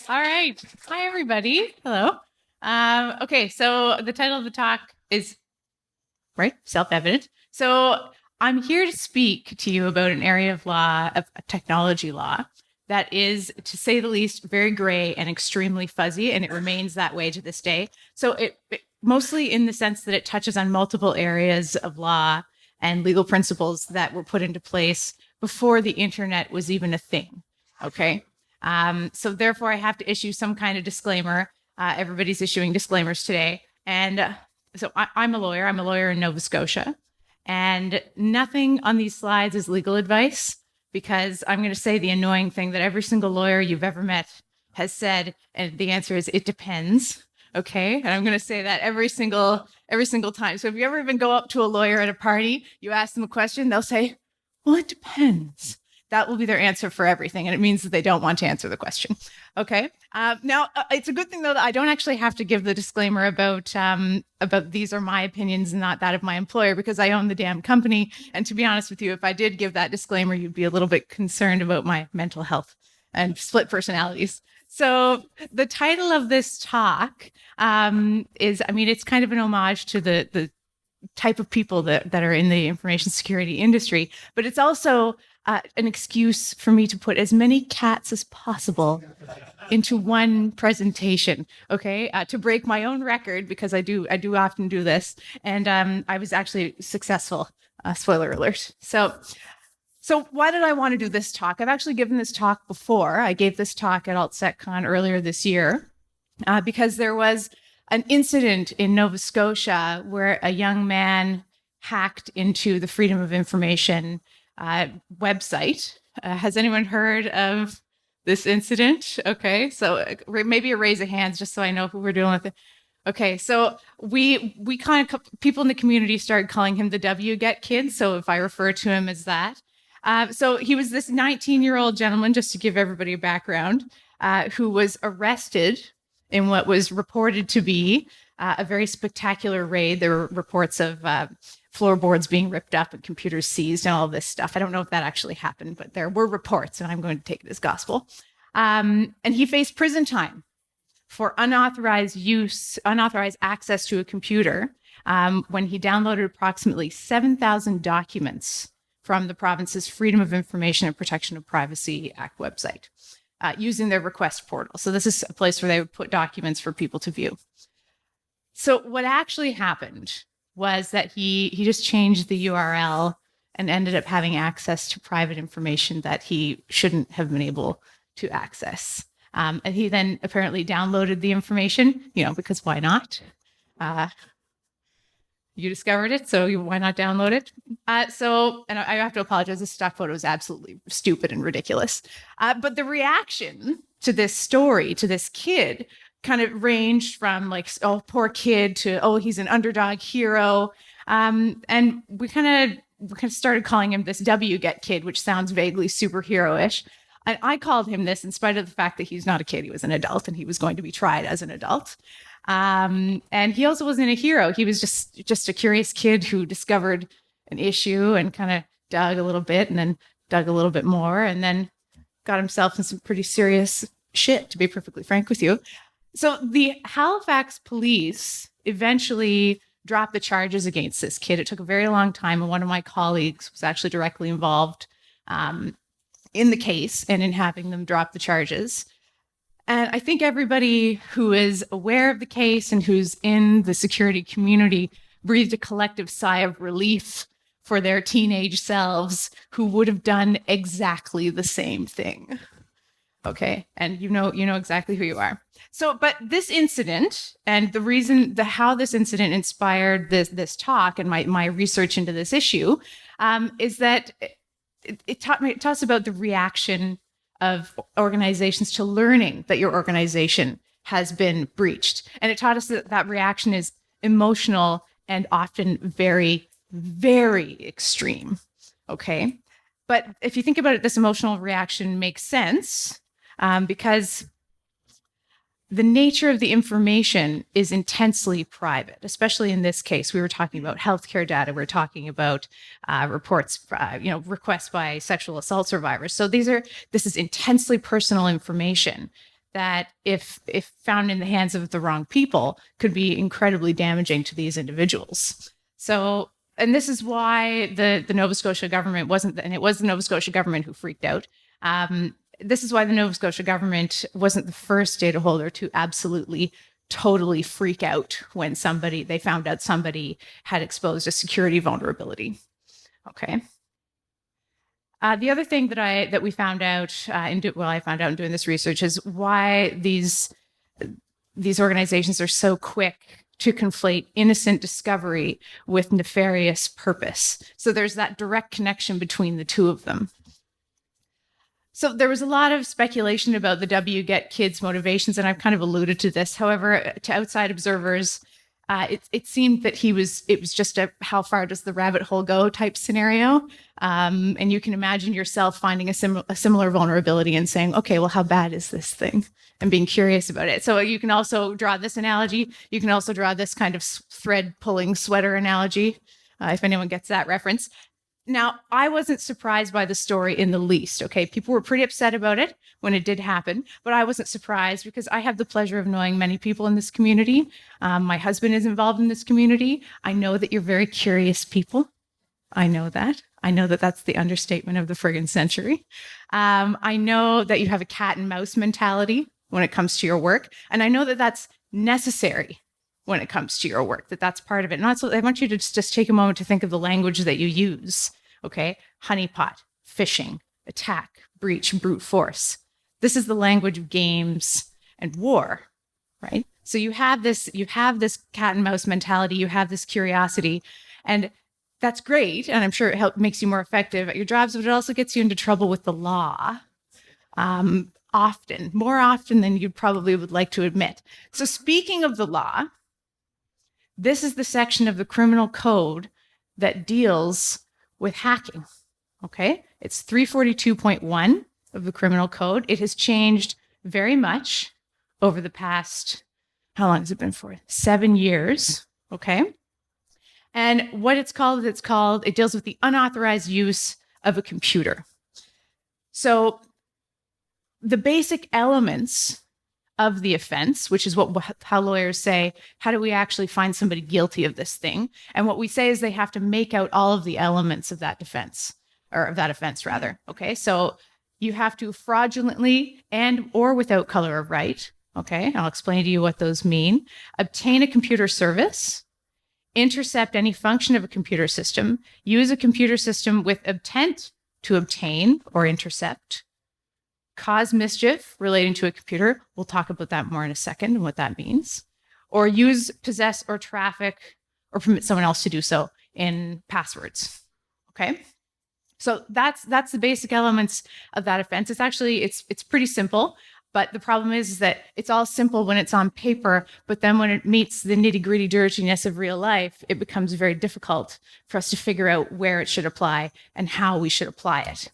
All right. Hi, everybody. Hello. Okay, so the title of the talk is, right, self-evident. So I'm here to speak to you about an area of law, of technology law, that is, to say the least, very gray and extremely fuzzy, and it remains that way to this day. So it mostly in the sense that it touches on multiple areas of law and legal principles that were put into place before the internet was even a thing. Okay. So therefore, I have to issue some kind of disclaimer. Everybody's issuing disclaimers today. And so I'm a lawyer. I'm a lawyer in Nova Scotia. And nothing on these slides is legal advice, because I'm going to say the annoying thing that every single lawyer you've ever met has said. And the answer is, it depends. Okay. And I'm going to say that every single time. So if you ever even go up to a lawyer at a party, you ask them a question, they'll say, well, it depends. That will be their answer for everything. And it means that they don't want to answer the question. Okay. Now, it's a good thing, though, that I don't actually have to give the disclaimer about these are my opinions and not that of my employer, because I own the damn company. And to be honest with you, if I did give that disclaimer, you'd be a little bit concerned about my mental health and split personalities. So the title of this talk is, it's kind of an homage to the type of people that are in the information security industry, but it's also an excuse for me to put as many cats as possible into one presentation, okay? To break my own record, because I do often do this, and I was actually successful. Spoiler alert. So why did I want to do this talk? I've actually given this talk before. I gave this talk at AltSecCon earlier this year because there was an incident in Nova Scotia where a young man hacked into the Freedom of Information website. Has anyone heard of this incident? Okay, so maybe a raise of hands just so I know who we're dealing with. Okay, so we kind of, people in the community started calling him the W-Get Kid, so if I refer to him as that. So he was this 19-year-old gentleman, just to give everybody a background, who was arrested in what was reported to be a very spectacular raid. There were reports of floorboards being ripped up and computers seized and all this stuff. I don't know if that actually happened, but there were reports, and I'm going to take it as gospel. And he faced prison time for unauthorized access to a computer when he downloaded approximately 7,000 documents from the province's Freedom of Information and Protection of Privacy Act website. Using their request portal. So this is a place where they would put documents for people to view. So what actually happened was that he just changed the URL and ended up having access to private information that he shouldn't have been able to access. And he then apparently downloaded the information, because why not? You discovered it, so why not download it? And I have to apologize. This stock photo is absolutely stupid and ridiculous. But the reaction to this story, to this kid, kind of ranged from like, oh, poor kid, to, oh, he's an underdog hero. And we kind of started calling him this W-Get Kid, which sounds vaguely superhero-ish. And I called him this in spite of the fact that he's not a kid. He was an adult, and he was going to be tried as an adult. And he also wasn't a hero. He was just a curious kid who discovered an issue and kind of dug a little bit and then dug a little bit more and then got himself in some pretty serious shit, to be perfectly frank with you. So the Halifax police eventually dropped the charges against this kid. It took a very long time, and one of my colleagues was actually directly involved in the case and in having them drop the charges. And I think everybody who is aware of the case and who's in the security community breathed a collective sigh of relief for their teenage selves who would have done exactly the same thing. Okay, and you know exactly who you are. So, but this incident and the reason, how this incident inspired this talk and my research into this issue is that it taught us about the reaction of organizations to learning that your organization has been breached. And it taught us that reaction is emotional and often very, very extreme. Okay. But if you think about it, this emotional reaction makes sense because the nature of the information is intensely private, especially in this case. We were talking about healthcare data. We're talking about reports, requests by sexual assault survivors. So this is intensely personal information that if found in the hands of the wrong people could be incredibly damaging to these individuals. So, and this is why the Nova Scotia government wasn't, and it was the Nova Scotia government who freaked out. This is why the Nova Scotia government wasn't the first data holder to absolutely totally freak out when they found out somebody had exposed a security vulnerability. Okay. The other thing that we found out, I found out in doing this research, is why these organizations are so quick to conflate innocent discovery with nefarious purpose. So there's that direct connection between the two of them. So there was a lot of speculation about the WGET kids' motivations, and I've kind of alluded to this. However, to outside observers, it seemed that it was just a how far does the rabbit hole go type scenario. And you can imagine yourself finding a similar vulnerability and saying, okay, well, how bad is this thing? And being curious about it. So you can also draw this analogy. You can also draw this kind of thread pulling sweater analogy, if anyone gets that reference. Now, I wasn't surprised by the story in the least, okay? People were pretty upset about it when it did happen, but I wasn't surprised because I have the pleasure of knowing many people in this community. My husband is involved in this community. I know that you're very curious people. I know that. I know that that's the understatement of the friggin' century. I know that you have a cat and mouse mentality when it comes to your work, and I know that that's necessary when it comes to your work, that's part of it. And also, I want you to just take a moment to think of the language that you use, okay? Honeypot, phishing, attack, breach, brute force. This is the language of games and war, right? So you have this cat and mouse mentality, you have this curiosity, and that's great. And I'm sure it makes you more effective at your jobs, but it also gets you into trouble with the law. More often than you probably would like to admit. So speaking of the law, this is the section of the criminal code that deals with hacking, okay? It's 342.1 of the criminal code. It has changed very much over the past, how long has it been for? 7 years, okay? And what it deals with the unauthorized use of a computer. So the basic elements of the offense, which is how lawyers say, how do we actually find somebody guilty of this thing? And what we say is they have to make out all of the elements of that defense, or of that offense rather. Okay, so you have to fraudulently and or without color of right. Okay, I'll explain to you what those mean. Obtain a computer service, intercept any function of a computer system, use a computer system with intent to obtain or intercept, cause mischief relating to a computer. We'll talk about that more in a second and what that means. Or use, possess, or traffic, or permit someone else to do so in passwords. Okay? So that's the basic elements of that offense. It's pretty simple, but the problem is that it's all simple when it's on paper, but then when it meets the nitty-gritty dirtiness of real life, it becomes very difficult for us to figure out where it should apply and how we should apply it.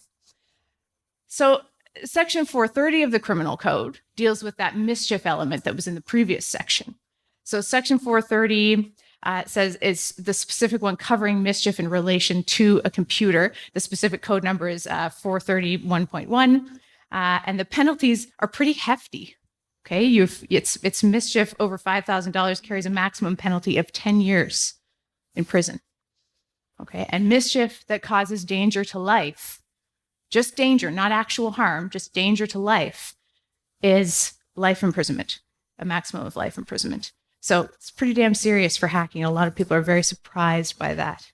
So Section 430 of the Criminal Code deals with that mischief element that was in the previous section. So Section 430 says is the specific one covering mischief in relation to a computer. The specific code number is 431.1, and the penalties are pretty hefty. Okay, it's mischief over $5,000 carries a maximum penalty of 10 years in prison. Okay, and mischief that causes danger to life, just danger, not actual harm, just danger to life, is life imprisonment, a maximum of life imprisonment. So it's pretty damn serious for hacking. A lot of people are very surprised by that.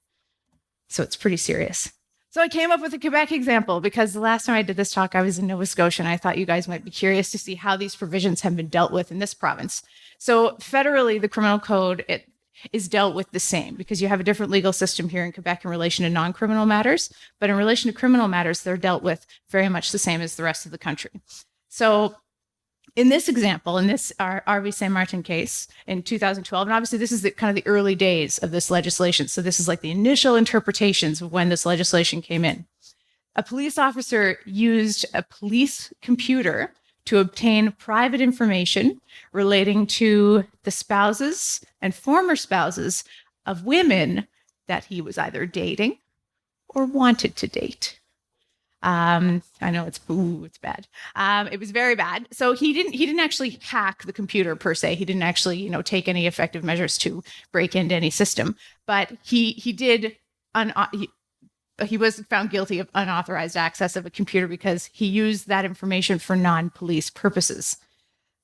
So it's pretty serious. So I came up with a Quebec example because the last time I did this talk, I was in Nova Scotia, and I thought you guys might be curious to see how these provisions have been dealt with in this province. So federally, the criminal code, it is dealt with the same because you have a different legal system here in Quebec in relation to non-criminal matters, but in relation to criminal matters, they're dealt with very much the same as the rest of the country. So in this example, in this RV Saint Martin case in 2012, and obviously this is kind of the early days of this legislation, so this is like the initial interpretations of when this legislation came in. A police officer used a police computer to obtain private information relating to the spouses and former spouses of women that he was either dating or wanted to date. I know it's bad. It was very bad. So he didn't actually hack the computer per se. He didn't actually, take any effective measures to break into any system. But he did. He was found guilty of unauthorized access of a computer because he used that information for non-police purposes.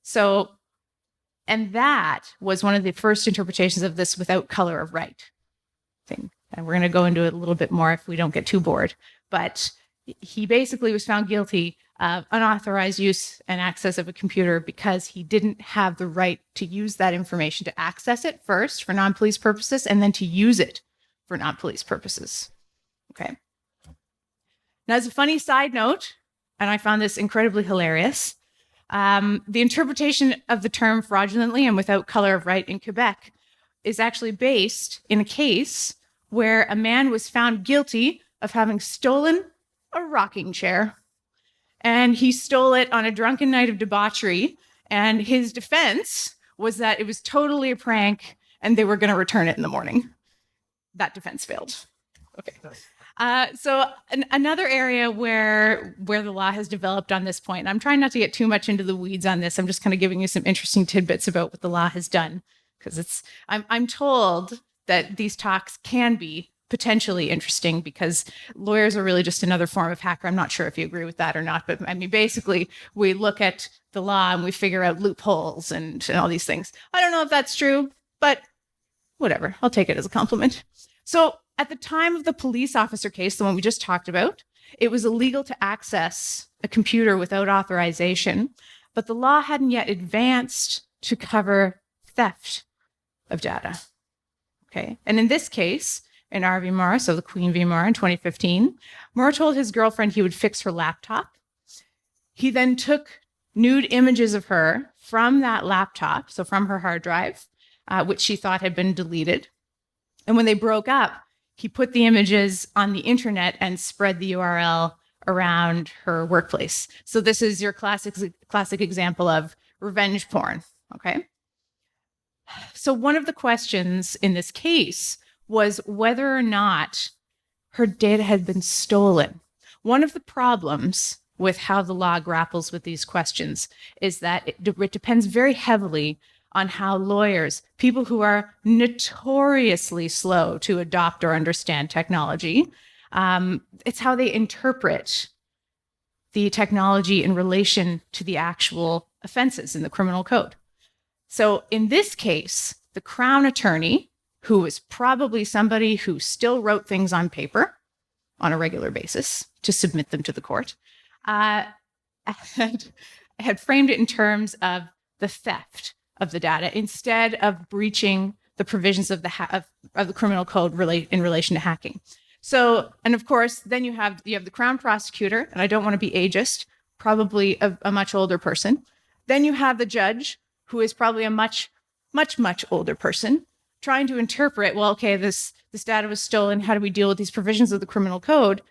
So, and that was one of the first interpretations of this without color of right thing. And we're going to go into it a little bit more if we don't get too bored. But he basically was found guilty of unauthorized use and access of a computer because he didn't have the right to use that information, to access it first for non-police purposes and then to use it for non-police purposes. Okay. Now, as a funny side note, and I found this incredibly hilarious, the interpretation of the term fraudulently and without color of right in Quebec is actually based in a case where a man was found guilty of having stolen a rocking chair. And he stole it on a drunken night of debauchery. And his defense was that it was totally a prank and they were going to return it in the morning. That defense failed. Okay. So another area where the law has developed on this point, and I'm trying not to get too much into the weeds on this. I'm just kind of giving you some interesting tidbits about what the law has done, because I'm told that these talks can be potentially interesting because lawyers are really just another form of hacker. I'm not sure if you agree with that or not, but I mean, basically, we look at the law and we figure out loopholes and all these things. I don't know if that's true, but whatever. I'll take it as a compliment. So at the time of the police officer case, the one we just talked about, it was illegal to access a computer without authorization, but the law hadn't yet advanced to cover theft of data. Okay. And in this case, in R v. Moore, so the Queen v. Moore in 2015, Moore told his girlfriend he would fix her laptop. He then took nude images of her from that laptop, so from her hard drive, which she thought had been deleted. And when they broke up, he put the images on the internet and spread the URL around her workplace. So this is your classic example of revenge porn, okay? So one of the questions in this case was whether or not her data had been stolen. One of the problems with how the law grapples with these questions is that it depends very heavily on how lawyers, people who are notoriously slow to adopt or understand technology, it's how they interpret the technology in relation to the actual offenses in the criminal code. So in this case, the Crown attorney, who was probably somebody who still wrote things on paper on a regular basis to submit them to the court, had framed it in terms of the theft of the data instead of breaching the provisions of the criminal code in relation to hacking. So, and of course, then you have the Crown prosecutor, and I don't want to be ageist, probably a much older person. Then you have the judge, who is probably a much older person, trying to interpret, well, okay, this data was stolen. How do we deal with these provisions of the criminal code?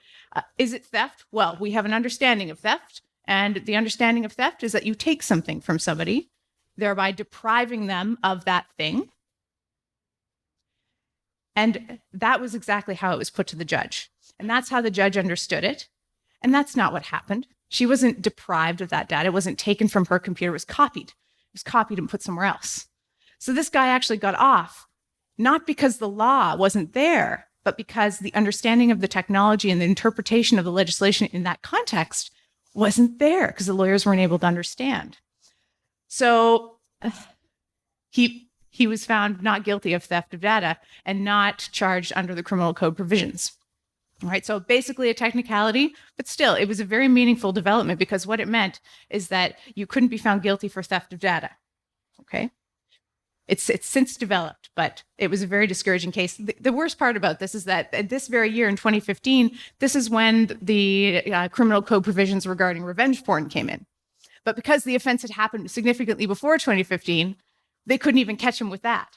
Is it theft? Well, we have an understanding of theft. And the understanding of theft is that you take something from somebody, thereby depriving them of that thing. And that was exactly how it was put to the judge. And that's how the judge understood it. And that's not what happened. She wasn't deprived of that data. It wasn't taken from her computer. It was copied. It was copied and put somewhere else. So this guy actually got off, not because the law wasn't there, but because the understanding of the technology and the interpretation of the legislation in that context wasn't there because the lawyers weren't able to understand. So he was found not guilty of theft of data and not charged under the criminal code provisions. All right, so basically a technicality, but still, it was a very meaningful development because what it meant is that you couldn't be found guilty for theft of data. Okay, it's since developed, but it was a very discouraging case. The worst part about this is that this very year in 2015, this is when the criminal code provisions regarding revenge porn came in. But because the offense had happened significantly before 2015, they couldn't even catch him with that.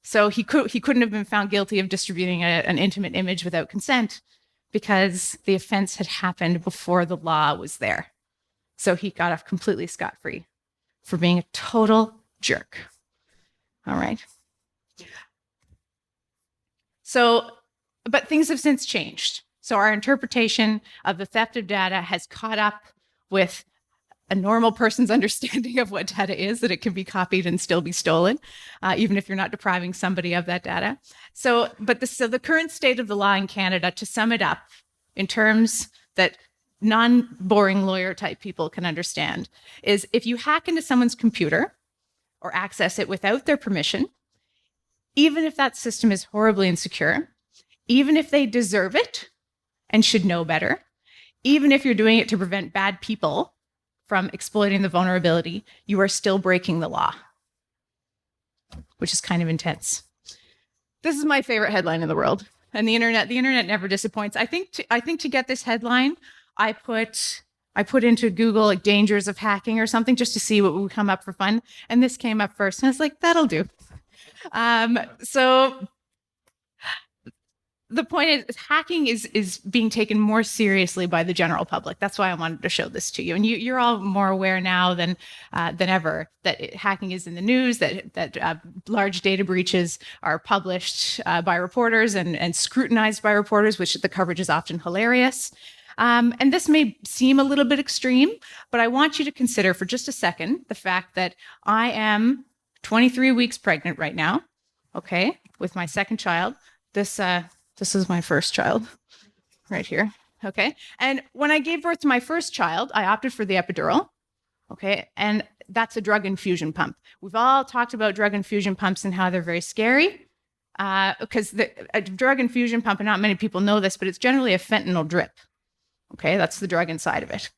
So he couldn't have been found guilty of distributing an intimate image without consent because the offense had happened before the law was there. So he got off completely scot-free for being a total jerk. All right. So, but things have since changed. So our interpretation of the theft of data has caught up with a normal person's understanding of what data is, that it can be copied and still be stolen, even if you're not depriving somebody of that data. So the current state of the law in Canada, to sum it up in terms that non-boring lawyer type people can understand, is if you hack into someone's computer or access it without their permission, even if that system is horribly insecure, even if they deserve it and should know better, even if you're doing it to prevent bad people from exploiting the vulnerability, you are still breaking the law, which is kind of intense. This is my favorite headline in the world, and the internet never disappoints. I think to get this headline, I put into Google like dangers of hacking or something just to see what would come up for fun, and this came up first, and I was like, that'll do. So the point is hacking is being taken more seriously by the general public. That's why I wanted to show this to you. And you're all more aware now than ever that hacking is in the news, that large data breaches are published by reporters and scrutinized by reporters, which the coverage is often hilarious. And this may seem a little bit extreme, but I want you to consider for just a second the fact that I am 23 weeks pregnant right now, okay, with my second child. This is my first child right here. Okay. And when I gave birth to my first child, I opted for the epidural. Okay. And that's a drug infusion pump. We've all talked about drug infusion pumps and how they're very scary because a drug infusion pump, and not many people know this, but it's generally a fentanyl drip. Okay. That's the drug inside of it.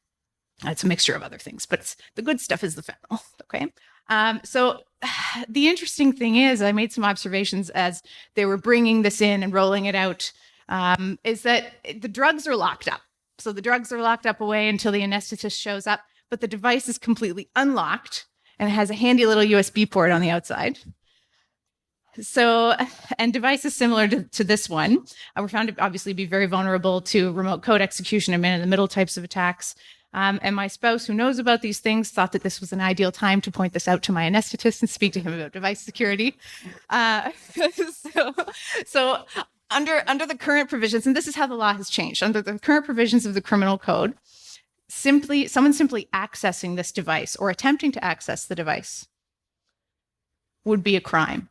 It's a mixture of other things, but the good stuff is the fentanyl. Okay. So the interesting thing is, I made some observations as they were bringing this in and rolling it out, is that the drugs are locked up. So the drugs are locked up away until the anesthetist shows up, but the device is completely unlocked and it has a handy little USB port on the outside. So, and devices similar to this one were found to obviously be very vulnerable to remote code execution and man-in-the-middle types of attacks. And my spouse, who knows about these things, thought that this was an ideal time to point this out to my anesthetist and speak to him about device security. So under the current provisions, and this is how the law has changed, under the current provisions of the criminal code, someone simply accessing this device or attempting to access the device would be a crime.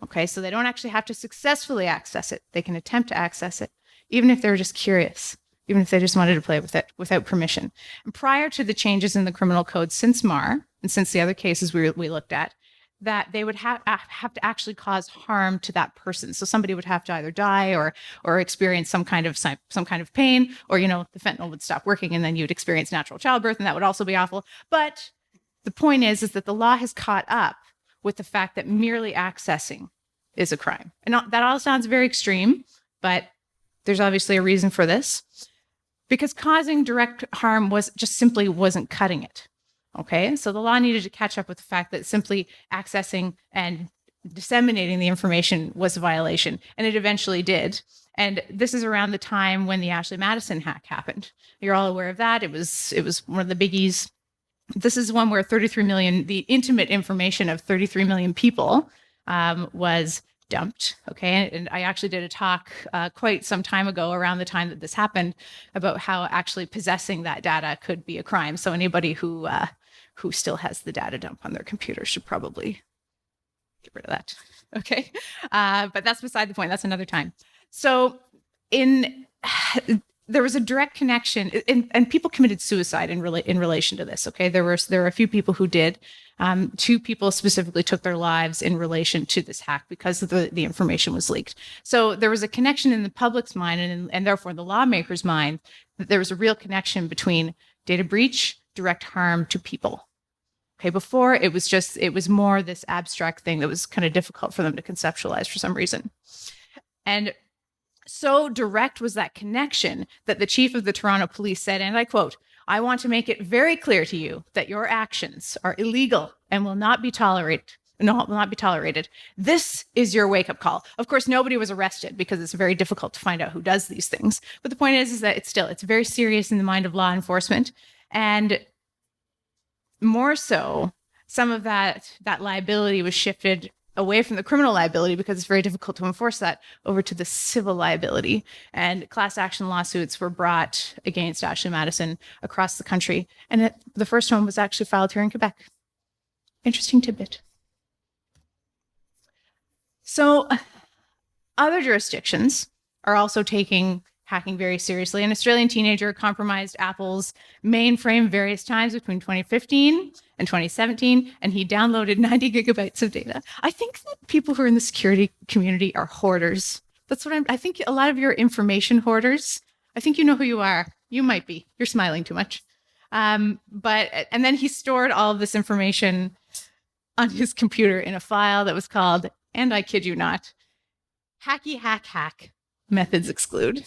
Okay, so they don't actually have to successfully access it. They can attempt to access it, even if they're just curious, even if they just wanted to play with it without permission. And prior to the changes in the criminal code since Mar, and since the other cases we looked at, that they would have to actually cause harm to that person. So somebody would have to either die or experience some kind of pain, or the fentanyl would stop working, and then you'd experience natural childbirth, and that would also be awful. But the point is that the law has caught up with the fact that merely accessing is a crime. And that all sounds very extreme, but there's obviously a reason for this. Because causing direct harm simply wasn't cutting it. Okay, so the law needed to catch up with the fact that simply accessing and disseminating the information was a violation, and it eventually did. And this is around the time when the Ashley Madison hack happened. You're all aware of that. It was one of the biggies. This is one where 33 million, the intimate information of 33 million people was dumped. Okay. And I actually did a talk quite some time ago around the time that this happened about how actually possessing that data could be a crime. So anybody who still has the data dump on their computer should probably get rid of that. Okay. But that's beside the point. That's another time. So there was a direct connection, and people committed suicide in relation to this. Okay, there were a few people who did. 2 people specifically took their lives in relation to this hack because the information was leaked. So there was a connection in the public's mind and therefore the lawmakers' mind that there was a real connection between data breach, direct harm to people. Okay, before it was more this abstract thing that was kind of difficult for them to conceptualize for some reason. And so direct was that connection that the chief of the Toronto Police said, and I quote, "I want to make it very clear to you that your actions are illegal and will not be tolerated. This is your wake-up call." Of course, nobody was arrested because it's very difficult to find out who does these things. But the point is that it's very serious in the mind of law enforcement. And more so, some of that liability was shifted away from the criminal liability, because it's very difficult to enforce that, over to the civil liability. And class action lawsuits were brought against Ashley Madison across the country. And the first one was actually filed here in Quebec. Interesting tidbit. So other jurisdictions are also taking hacking very seriously. An Australian teenager compromised Apple's Mainframe various times between 2015 and 2017, and he downloaded 90 gigabytes of data. I think that people who are in the security community are hoarders. That's what I think a lot of your information hoarders, I think you know who you are. You might be. You're smiling too much. And then he stored all of this information on his computer in a file that was called, and I kid you not, hacky hack methods exclude.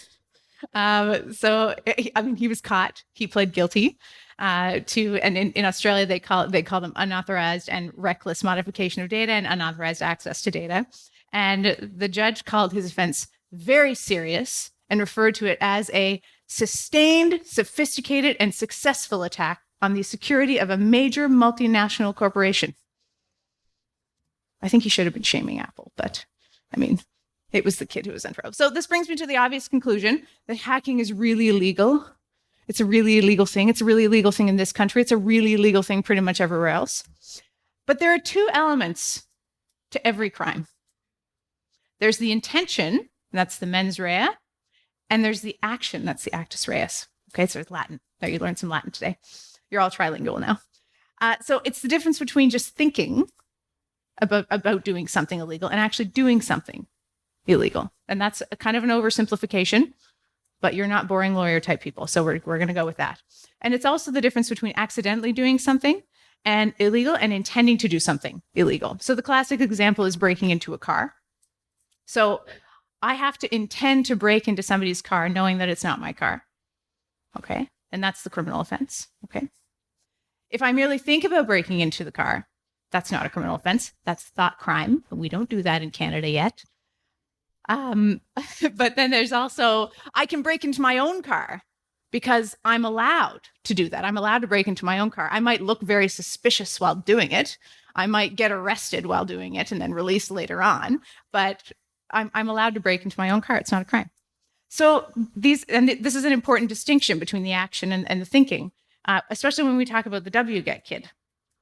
He was caught. He pled guilty and in Australia they call them unauthorized and reckless modification of data and unauthorized access to data. And the judge called his offense very serious and referred to it as a sustained, sophisticated, and successful attack on the security of a major multinational corporation. I think he should have been shaming Apple, but I mean, it was the kid who was in trouble. So this brings me to the obvious conclusion that hacking is really illegal. It's a really illegal thing. It's a really illegal thing in this country. It's a really illegal thing pretty much everywhere else. But there are two elements to every crime. There's the intention, that's the mens rea, and there's the action, that's the actus reus. Okay, so it's Latin. There, you learned some Latin today. You're all trilingual now. So it's the difference between just thinking about doing something illegal and actually doing something illegal. And that's a kind of an oversimplification, but you're not boring lawyer type people. So we're going to go with that. And it's also the difference between accidentally doing something and illegal and intending to do something illegal. So the classic example is breaking into a car. So I have to intend to break into somebody's car knowing that it's not my car. Okay. And that's the criminal offense. Okay. If I merely think about breaking into the car, that's not a criminal offense. That's thought crime. We don't do that in Canada yet. But then there's also, I can break into my own car because I'm allowed to do that. I'm allowed to break into my own car. I might look very suspicious while doing it. I might get arrested while doing it and then released later on, but I'm allowed to break into my own car. It's not a crime. So this is an important distinction between the action and the thinking, especially when we talk about the WGET kid.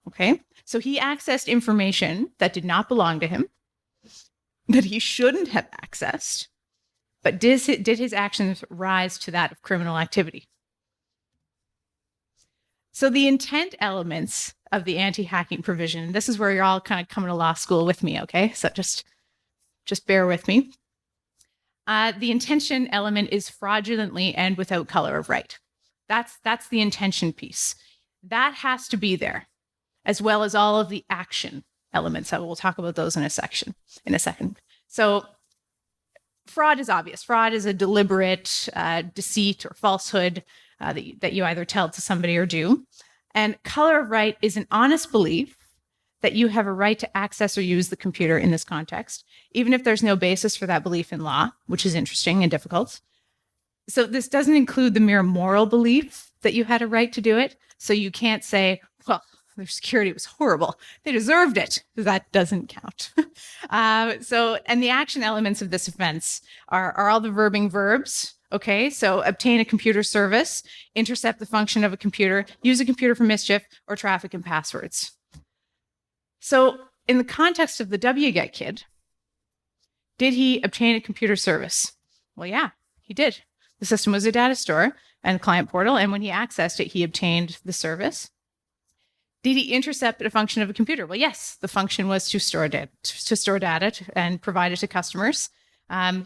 Okay. So he accessed information that did not belong to him, that he shouldn't have accessed, but did his actions rise to that of criminal activity? So the intent elements of the anti-hacking provision, this is where you're all kind of coming to law school with me, okay? So just bear with me. The intention element is fraudulently and without color of right. That's the intention piece. That has to be there, as well as all of the action elements. We'll talk about those in a second. So fraud is obvious. Fraud is a deliberate deceit or falsehood that you either tell to somebody or do. And color of right is an honest belief that you have a right to access or use the computer in this context, even if there's no basis for that belief in law, which is interesting and difficult. So this doesn't include the mere moral belief that you had a right to do it. So you can't say, well, their security was horrible, they deserved it. That doesn't count. And the action elements of this offense are all the verbing verbs. Okay, so obtain a computer service, intercept the function of a computer, use a computer for mischief, or traffic in passwords. So in the context of the WGET kid, did he obtain a computer service? Well, yeah, he did. The system was a data store and client portal, and when he accessed it, he obtained the service. Did he intercept a function of a computer? Well, yes, the function was to store data and provide it to customers.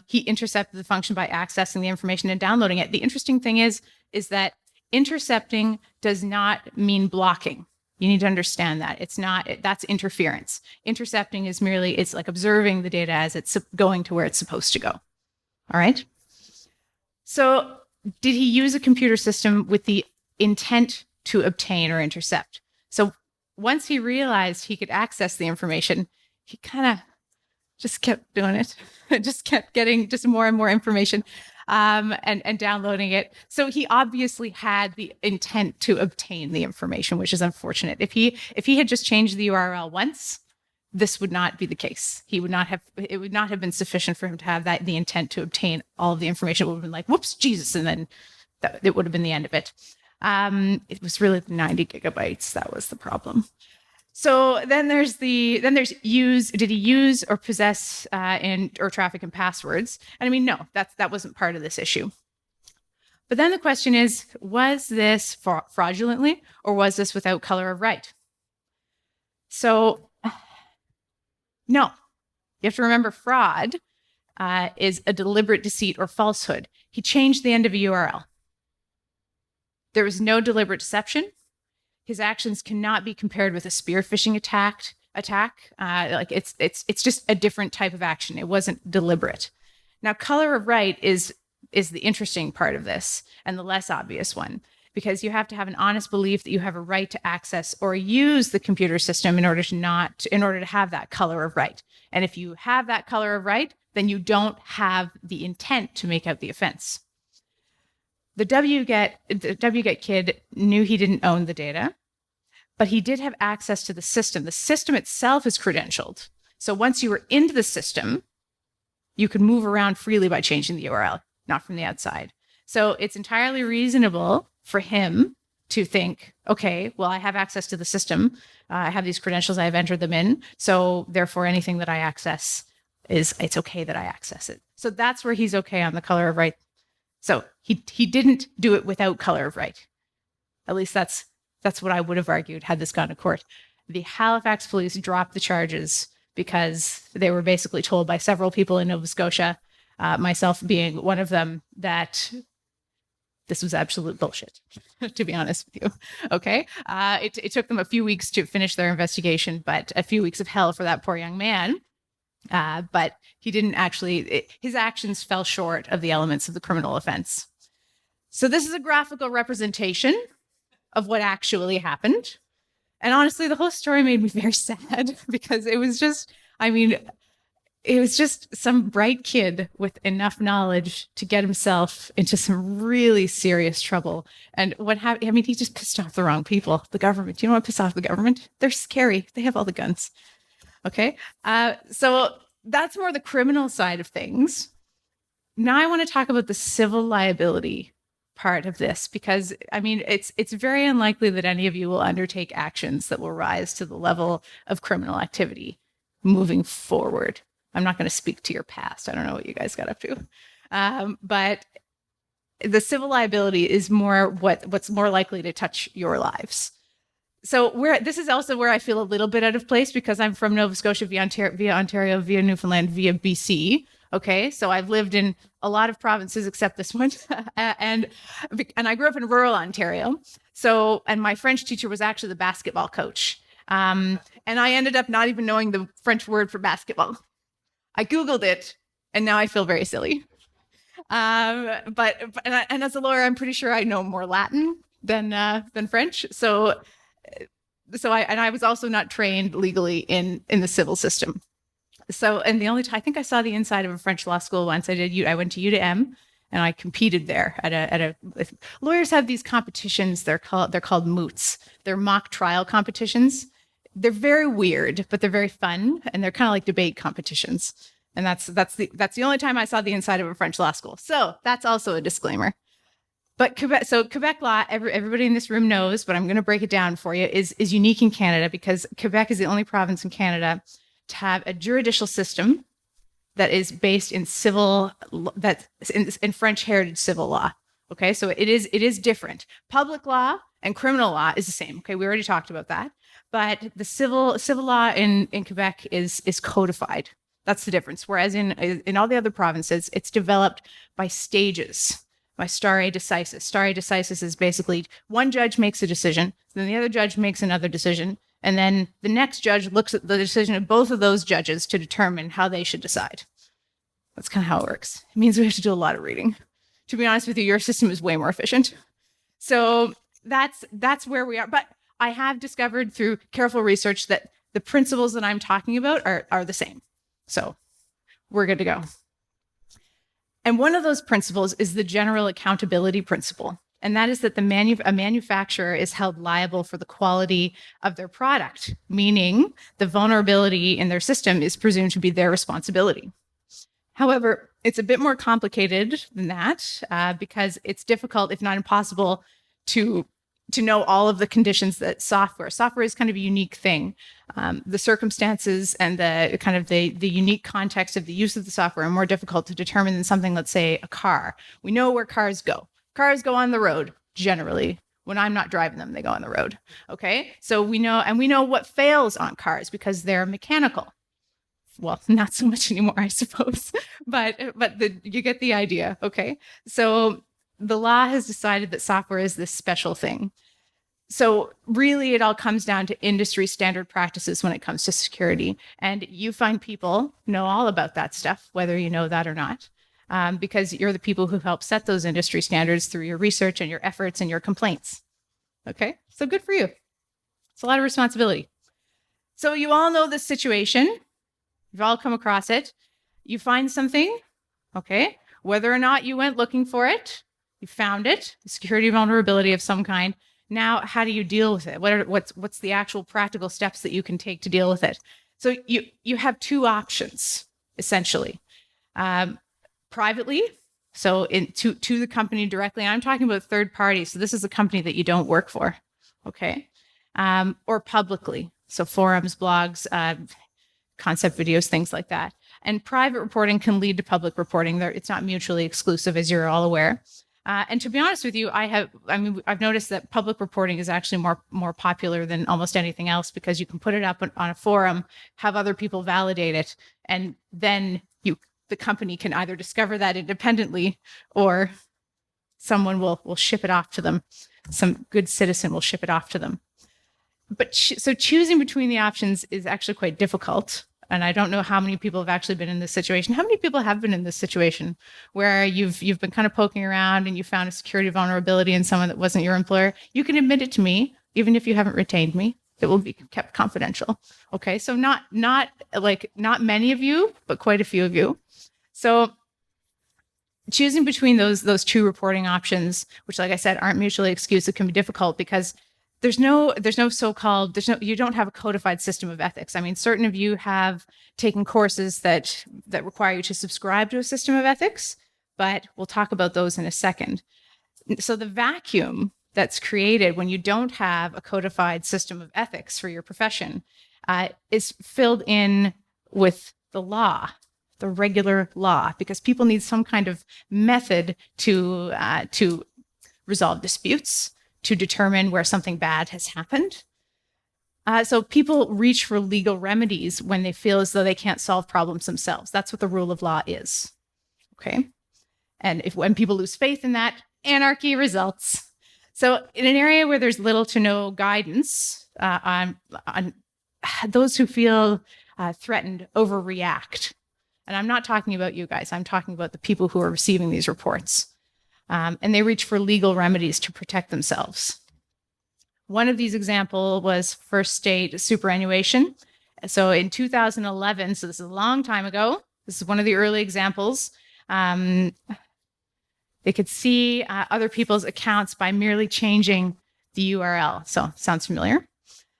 He intercepted the function by accessing the information and downloading it. The interesting thing is that intercepting does not mean blocking. You need to understand that. That's interference. Intercepting is merely, it's like observing the data as it's going to where it's supposed to go. All right? So did he use a computer system with the intent to obtain or intercept? So once he realized he could access the information, he kind of just kept doing it. Just kept getting just more and more information and downloading it. So he obviously had the intent to obtain the information, which is unfortunate. If he had just changed the URL once, this would not be the case. It would not have been sufficient for him to have the intent to obtain all of the information. It would have been like, whoops, Jesus. And then it would have been the end of it. It was really the 90 gigabytes. That was the problem. So then there's use. Did he use or possess or traffic in passwords? And I mean, no, that wasn't part of this issue. But then the question is, was this fraudulently or was this without color of right? So no, you have to remember fraud is a deliberate deceit or falsehood. He changed the end of a URL. There was no deliberate deception. His actions cannot be compared with a spear phishing attack. Like it's just a different type of action. It wasn't deliberate. Now, color of right is the interesting part of this and the less obvious one, because you have to have an honest belief that you have a right to access or use the computer system in order to have that color of right. And if you have that color of right, then you don't have the intent to make out the offense. The wget kid knew he didn't own the data, but he did have access to the system. The system itself is credentialed. So once you were into the system, you could move around freely by changing the URL, not from the outside. So it's entirely reasonable for him to think, okay, well, I have access to the system. I have these credentials. I've entered them in. So therefore, anything that I access it's okay that I access it. So that's where he's okay on the color of right. So he didn't do it without color of right. At least that's what I would have argued had this gone to court. The Halifax police dropped the charges because they were basically told by several people in Nova Scotia, myself being one of them, that this was absolute bullshit, to be honest with you. Okay. It took them a few weeks to finish their investigation, but a few weeks of hell for that poor young man. But he didn't his actions fell short of the elements of the criminal offense. So this is a graphical representation of what actually happened. And honestly, the whole story made me very sad because it was just some bright kid with enough knowledge to get himself into some really serious trouble. And what happened? I mean, he just pissed off the wrong people, the government. You know what pissed off the government? They're scary. They have all the guns. Okay. So that's more the criminal side of things. Now I want to talk about the civil liability part of this, because I mean, it's very unlikely that any of you will undertake actions that will rise to the level of criminal activity moving forward. I'm not going to speak to your past. I don't know what you guys got up to. But the civil liability is more what's more likely to touch your lives. So this is also where I feel a little bit out of place, because I'm from Nova Scotia via Ontario, via Newfoundland, via BC. Okay, so I've lived in a lot of provinces except this one, and I grew up in rural Ontario. So, and my French teacher was actually the basketball coach, and I ended up not even knowing the French word for basketball. I Googled it, and now I feel very silly. But as a lawyer, I'm pretty sure I know more Latin than French. So I was also not trained legally in the civil system. So, and the only time I think I saw the inside of a French law school once, I went to UTM and I competed there lawyers have these competitions. They're called moots. They're mock trial competitions. They're very weird, but they're very fun. And they're kind of like debate competitions. And that's the only time I saw the inside of a French law school. So that's also a disclaimer. But Quebec law, everybody in this room knows, but I'm going to break it down for you, is unique in Canada, because Quebec is the only province in Canada to have a juridical system that is based in in French heritage civil law. Okay, so it is different. Public law and criminal law is the same. Okay, we already talked about that. But the civil law in Quebec is codified. That's the difference. Whereas in all the other provinces, it's developed by stages, by stare decisis. Stare decisis is basically one judge makes a decision, then the other judge makes another decision, and then the next judge looks at the decision of both of those judges to determine how they should decide. That's kind of how it works. It means we have to do a lot of reading. To be honest with you, your system is way more efficient. So that's where we are. But I have discovered through careful research that the principles that I'm talking about are the same. So we're good to go. And one of those principles is the general accountability principle. And that is that a manufacturer is held liable for the quality of their product, meaning the vulnerability in their system is presumed to be their responsibility. However, it's a bit more complicated than that because it's difficult, if not impossible, to know all of the conditions that software is kind of a unique thing. The circumstances and the kind of the unique context of the use of the software are more difficult to determine than something, let's say, a car. We know where cars go. Cars go on the road generally. When I'm not driving them, they go on the road. Okay, so we know what fails on cars because they're mechanical. Well, not so much anymore, I suppose, but you get the idea. Okay, so the law has decided that software is this special thing. So really, it all comes down to industry standard practices when it comes to security, and you find people know all about that stuff, whether you know that or not, because you're the people who help set those industry standards through your research and your efforts and your complaints. Okay, so good for you. It's a lot of responsibility. So you all know this situation. You've all come across it. You find something, okay? Whether or not you went looking for it, you found it, a security vulnerability of some kind. Now, how do you deal with it? What's the actual practical steps that you can take to deal with it? So you have two options, essentially. Privately, so to the company directly. I'm talking about third parties. So this is a company that you don't work for, okay? Or publicly, so forums, blogs, concept videos, things like that. And private reporting can lead to public reporting. It's not mutually exclusive, as you're all aware. And to be honest with you, I've noticed that public reporting is actually more popular than almost anything else because you can put it up on a forum, have other people validate it, and then the company can either discover that independently or someone will ship it off to them. Some good citizen will ship it off to them. But so choosing between the options is actually quite difficult. And I don't know how many people have actually been in this situation. How many people have been in this situation where you've been kind of poking around and you found a security vulnerability in someone that wasn't your employer? You can admit it to me, even if you haven't retained me. It will be kept confidential. Okay, so not many of you, but quite a few of you. So choosing between those two reporting options, which, like I said, aren't mutually exclusive, can be difficult because you don't have a codified system of ethics. I mean, certain of you have taken courses that require you to subscribe to a system of ethics, but we'll talk about those in a second. So the vacuum that's created when you don't have a codified system of ethics for your profession is filled in with the law, the regular law, because people need some kind of method to resolve disputes, to determine where something bad has happened. So people reach for legal remedies when they feel as though they can't solve problems themselves. That's what the rule of law is. Okay. And when people lose faith in that, anarchy results. So in an area where there's little to no guidance, on those who feel threatened overreact. And I'm not talking about you guys. I'm talking about the people who are receiving these reports. And they reach for legal remedies to protect themselves. One of these examples was first state superannuation. So in 2011, so this is a long time ago, this is one of the early examples. They could see other people's accounts by merely changing the URL. So sounds familiar.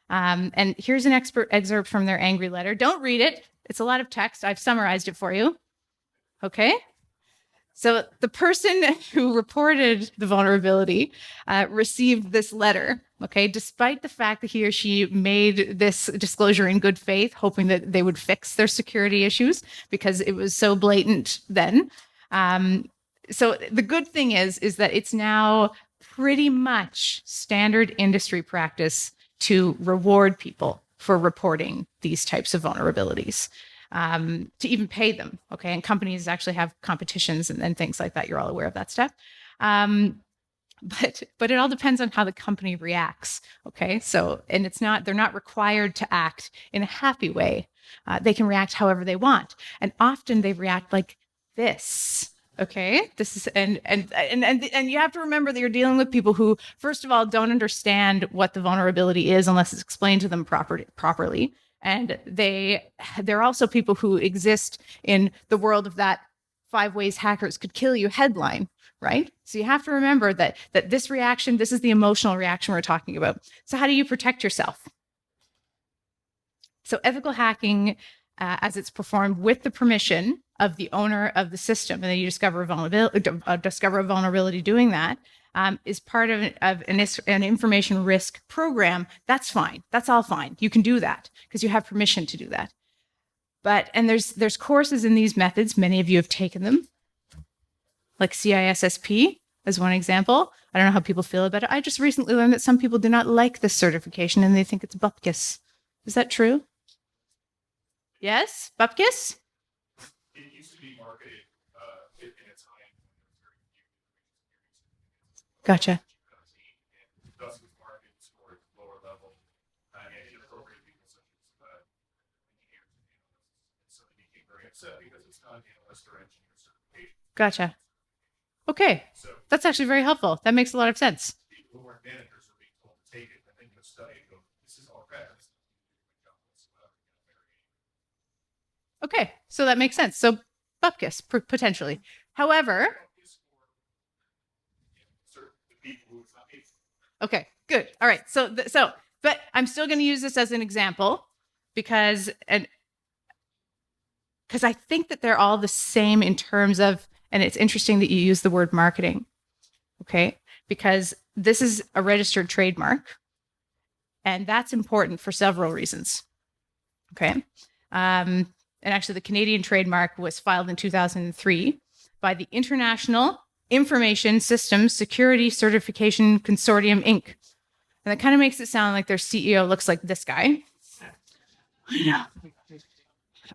And here's an excerpt from their angry letter. Don't read it. It's a lot of text. I've summarized it for you. Okay. So the person who reported the vulnerability received this letter, okay, despite the fact that he or she made this disclosure in good faith, hoping that they would fix their security issues because it was so blatant then. So the good thing is that it's now pretty much standard industry practice to reward people for reporting these types of vulnerabilities. To even pay them, okay? And companies actually have competitions and things like that. You're all aware of that stuff. But it all depends on how the company reacts, okay? So, and they're not required to act in a happy way. They can react however they want. And often they react like this, okay? This is, and you have to remember that you're dealing with people who, first of all, don't understand what the vulnerability is unless it's explained to them properly. And they're also people who exist in the world of that 5 ways hackers could kill you headline, right? So you have to remember that this reaction, this is the emotional reaction we're talking about. So how do you protect yourself? So ethical hacking, as it's performed with the permission of the owner of the system, and then you discover a vulnerability doing that, is part of an information risk program. That's fine. That's all fine. You can do that because you have permission to do that. And there's courses in these methods. Many of you have taken them, like CISSP as one example. I don't know how people feel about it. I just recently learned that some people do not like this certification and they think it's bupkis. Is that true? Yes? Bupkis? It used to be marketed in its high end. Gotcha. And thus was marketed towards lower level and inappropriate people such as engineers and analysts. And so they became very upset because it's not an analyst or engineer certification. Gotcha. Okay. So that's actually very helpful. That makes a lot of sense. People who weren't managers are being told to take it and then go study and go, this is all crap. Okay, so that makes sense. So bupkis, potentially. However, okay, good. All right. But I'm still going to use this as an example because I think that they're all the same in terms of, and it's interesting that you use the word marketing, okay? Because this is a registered trademark, and that's important for several reasons, okay? And actually, the Canadian trademark was filed in 2003 by the International Information Systems Security Certification Consortium, Inc. And that kind of makes it sound like their CEO looks like this guy. Yeah.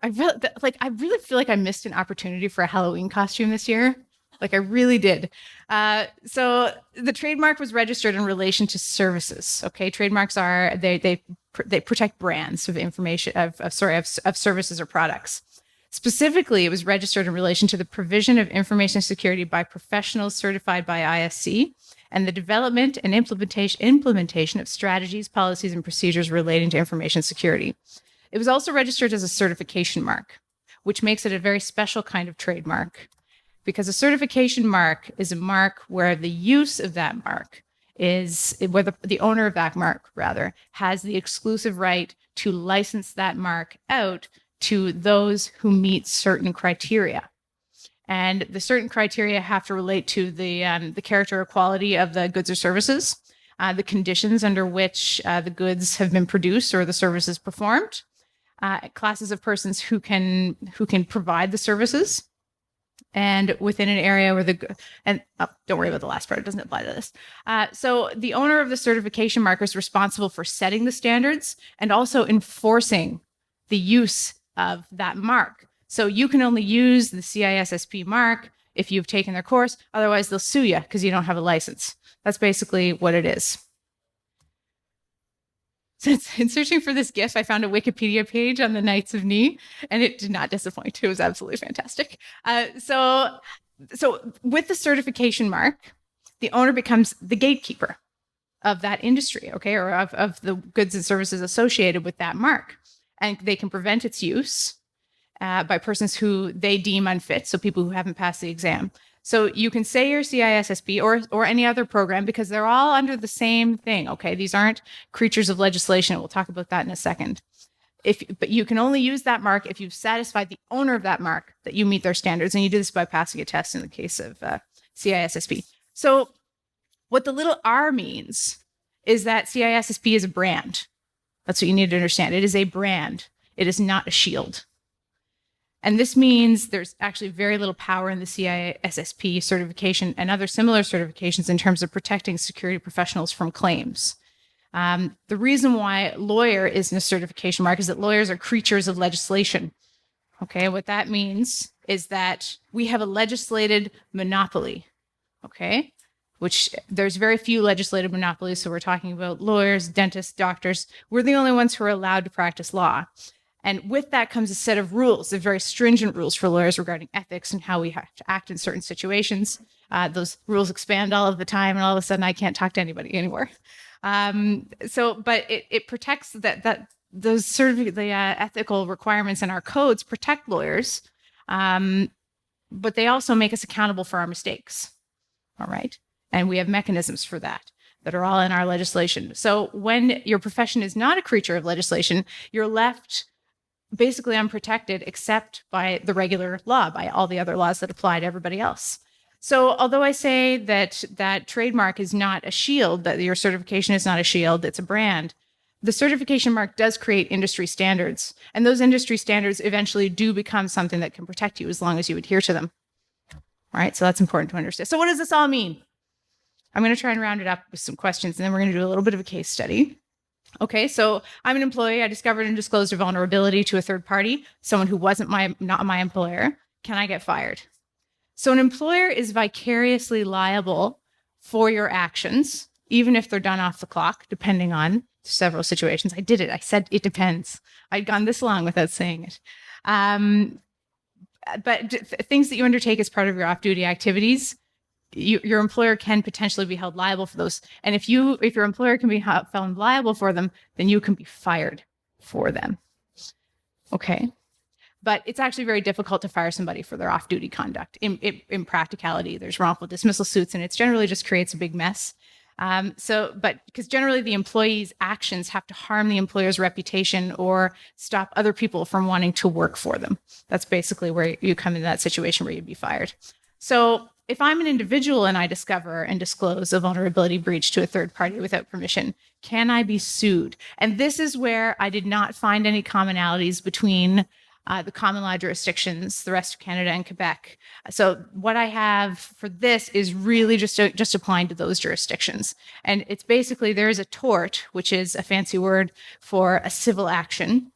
I really feel like I missed an opportunity for a Halloween costume this year. Like I really did. So the trademark was registered in relation to services. Okay, trademarks are they protect brands of information of services or products. Specifically, it was registered in relation to the provision of information security by professionals certified by ISC and the development and implementation of strategies, policies, and procedures relating to information security. It was also registered as a certification mark, which makes it a very special kind of trademark, because a certification mark is a mark where the use of that mark is, where the owner of that mark, rather, has the exclusive right to license that mark out to those who meet certain criteria. And the certain criteria have to relate to the character or quality of the goods or services, the conditions under which the goods have been produced or the services performed, classes of persons who can provide the services, and within an area where don't worry about the last part, it doesn't apply to this. So the owner of the certification mark is responsible for setting the standards and also enforcing the use of that mark. So you can only use the CISSP mark if you've taken their course, otherwise they'll sue you because you don't have a license. That's basically what it is. Since in searching for this GIF, I found a Wikipedia page on the Knights of Ni, and it did not disappoint. It was absolutely fantastic. So with the certification mark, the owner becomes the gatekeeper of that industry, okay, or of the goods and services associated with that mark. And they can prevent its use by persons who they deem unfit, so people who haven't passed the exam. So you can say your CISSP or any other program because they're all under the same thing, okay? These aren't creatures of legislation. We'll talk about that in a second. But you can only use that mark if you've satisfied the owner of that mark that you meet their standards, and you do this by passing a test in the case of CISSP. So what the little r means is that CISSP is a brand. That's what you need to understand. It is a brand. It is not a shield. And this means there's actually very little power in the CISSP certification and other similar certifications in terms of protecting security professionals from claims. The reason why lawyer isn't a certification mark is that lawyers are creatures of legislation. Okay, what that means is that we have a legislated monopoly, okay? Which there's very few legislative monopolies, so we're talking about lawyers, dentists, doctors. We're the only ones who are allowed to practice law. And with that comes a set of rules, the very stringent rules for lawyers regarding ethics and how we have to act in certain situations. Those rules expand all of the time, and all of a sudden I can't talk to anybody anymore. But it protects the ethical requirements in our codes protect lawyers, but they also make us accountable for our mistakes. All right. And we have mechanisms for that are all in our legislation. So when your profession is not a creature of legislation, you're left basically unprotected except by the regular law, by all the other laws that apply to everybody else. So although I say that trademark is not a shield, that your certification is not a shield, it's a brand, the certification mark does create industry standards. And those industry standards eventually do become something that can protect you as long as you adhere to them. All right, so that's important to understand. So what does this all mean? I'm going to try and round it up with some questions, and then we're going to do a little bit of a case study. Okay, so I'm an employee. I discovered and disclosed a vulnerability to a third party, someone who wasn't not my employer. Can I get fired? So an employer is vicariously liable for your actions, even if they're done off the clock, depending on several situations. I did it. I said it depends. I'd gone this long without saying it. But things that you undertake as part of your off-duty activities, your employer can potentially be held liable for those. And if your employer can be found liable for them, then you can be fired for them. Okay. But it's actually very difficult to fire somebody for their off-duty conduct. In practicality, there's wrongful dismissal suits, and it generally just creates a big mess. But because generally the employee's actions have to harm the employer's reputation or stop other people from wanting to work for them. That's basically where you come into that situation where you'd be fired. So if I'm an individual and I discover and disclose a vulnerability breach to a third party without permission, can I be sued? And this is where I did not find any commonalities between the common law jurisdictions, the rest of Canada and Quebec. So what I have for this is really just applying to those jurisdictions. And it's basically, there is a tort, which is a fancy word for a civil action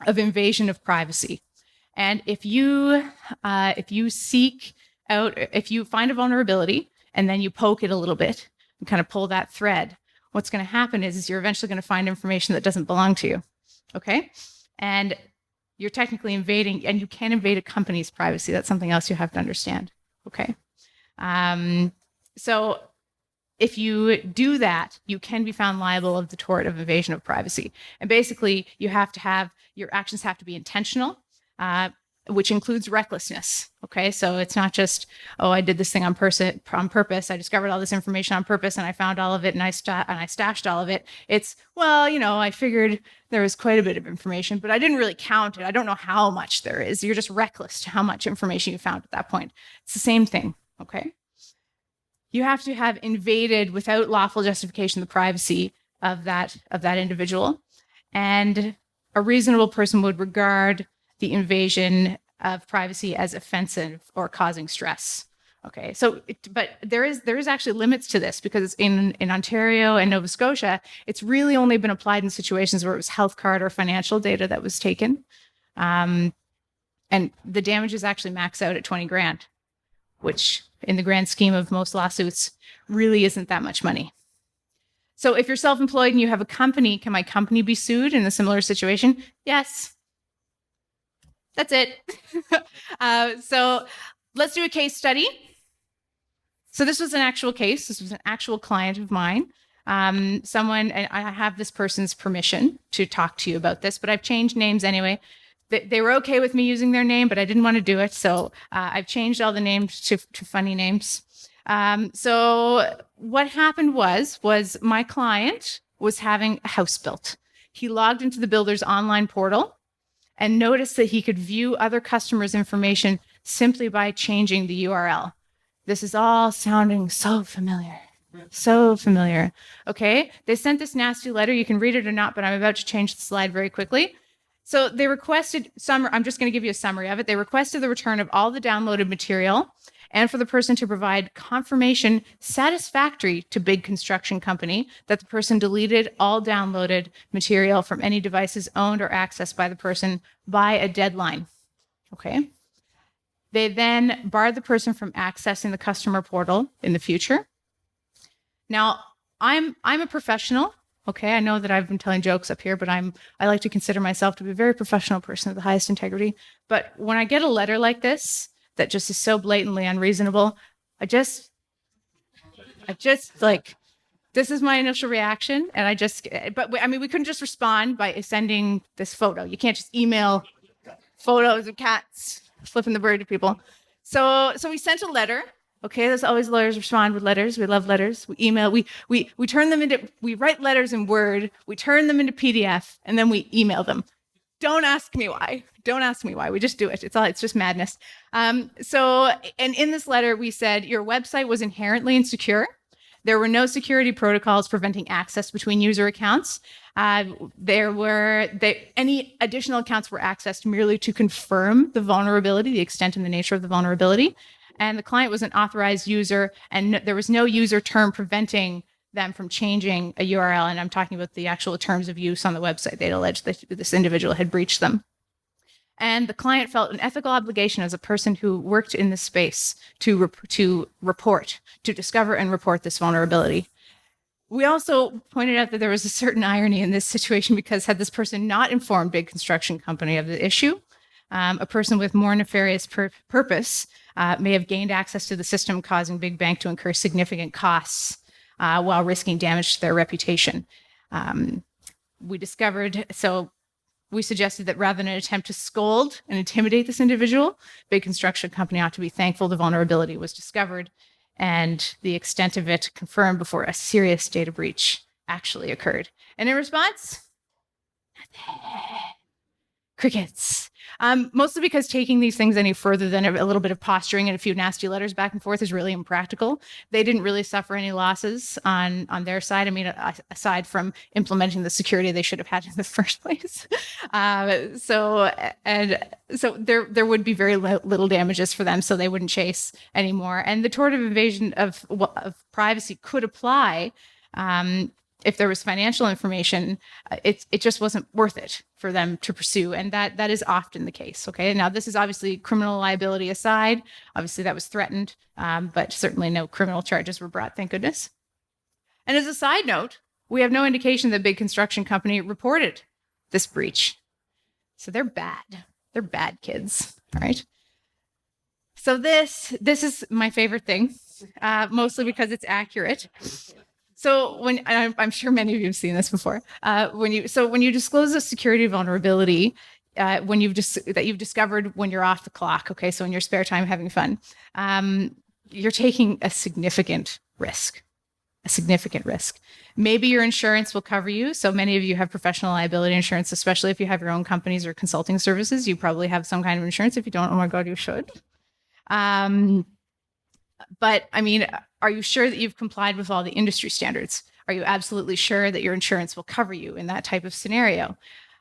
of invasion of privacy. And if you find a vulnerability and then you poke it a little bit and kind of pull that thread, what's going to happen is you're eventually going to find information that doesn't belong to you. Okay? And you're technically invading, and you can invade a company's privacy. That's something else you have to understand. Okay. So if you do that, you can be found liable of the tort of invasion of privacy. And basically, your actions have to be intentional, which includes recklessness. Okay. So it's not just, oh, I did this thing on purpose. I discovered all this information on purpose and I found all of it and I stashed all of it. It's, well, I figured there was quite a bit of information, but I didn't really count it. I don't know how much there is. You're just reckless to how much information you found at that point. It's the same thing. Okay. You have to have invaded without lawful justification the privacy of that individual. And a reasonable person would regard the invasion of privacy as offensive or causing stress. Okay, so but there is actually limits to this, because in Ontario and Nova Scotia, it's really only been applied in situations where it was health card or financial data that was taken, and the damages actually max out at 20 grand, which in the grand scheme of most lawsuits really isn't that much money. So if you're self-employed and you have a company, can my company be sued in a similar situation? Yes. That's it. So let's do a case study. So this was an actual case. This was an actual client of mine. And I have this person's permission to talk to you about this, but I've changed names anyway. They were okay with me using their name, but I didn't want to do it. So I've changed all the names to funny names. So what happened was my client was having a house built. He logged into the builder's online portal and noticed that he could view other customers' information simply by changing the URL. This is all sounding so familiar. So familiar. Okay, they sent this nasty letter. You can read it or not, but I'm about to change the slide very quickly. So they requested I'm just going to give you a summary of it. They requested the return of all the downloaded material and for the person to provide confirmation satisfactory to big construction company that the person deleted all downloaded material from any devices owned or accessed by the person by a deadline. Okay. They then barred the person from accessing the customer portal in the future. Now, I'm a professional. Okay, I know that I've been telling jokes up here, but I like to consider myself to be a very professional person of the highest integrity. But when I get a letter like this, that just is so blatantly unreasonable, I just like, this is my initial reaction. And we couldn't just respond by sending this photo. You can't just email photos of cats flipping the bird to people. So we sent a letter Okay, that's always lawyers respond with letters. We love letters. We email. We turn them into. We write letters in Word. We turn them into PDF, and then we email them. Don't ask me why. Don't ask me why. We just do it. It's just madness. And in this letter, we said your website was inherently insecure. There were no security protocols preventing access between user accounts. Any additional accounts were accessed merely to confirm the vulnerability, the extent and the nature of the vulnerability. And the client was an authorized user, and there was no user term preventing them from changing a URL. And I'm talking about the actual terms of use on the website. They'd alleged that this individual had breached them. And the client felt an ethical obligation as a person who worked in this space to report, to discover and report this vulnerability. We also pointed out that there was a certain irony in this situation because had this person not informed Big Construction Company of the issue, a person with more nefarious purpose may have gained access to the system, causing Big Bank to incur significant costs while risking damage to their reputation. We suggested that rather than an attempt to scold and intimidate this individual, Big Construction Company ought to be thankful the vulnerability was discovered and the extent of it confirmed before a serious data breach actually occurred. And in response, nothing. Crickets. Mostly because taking these things any further than a little bit of posturing and a few nasty letters back and forth is really impractical. They didn't really suffer any losses on their side. I mean, aside from implementing the security they should have had in the first place. So there would be very little damages for them, so they wouldn't chase anymore. And the tort of invasion of privacy could apply if there was financial information. It just wasn't worth it for them to pursue. And that is often the case. Okay. Now, this is obviously criminal liability aside. Obviously, that was threatened, but certainly no criminal charges were brought, thank goodness. And as a side note, we have no indication that Big Construction Company reported this breach. So they're bad. They're bad kids. All right. So this is my favorite thing, mostly because it's accurate. So I'm sure many of you have seen this before. When you disclose a security vulnerability, that you've discovered when you're off the clock, okay, so in your spare time having fun, you're taking a significant risk. Maybe your insurance will cover you. So many of you have professional liability insurance, especially if you have your own companies or consulting services. You probably have some kind of insurance. If you don't, oh my God, you should. But I mean, are you sure that you've complied with all the industry standards? Are you absolutely sure that your insurance will cover you in that type of scenario?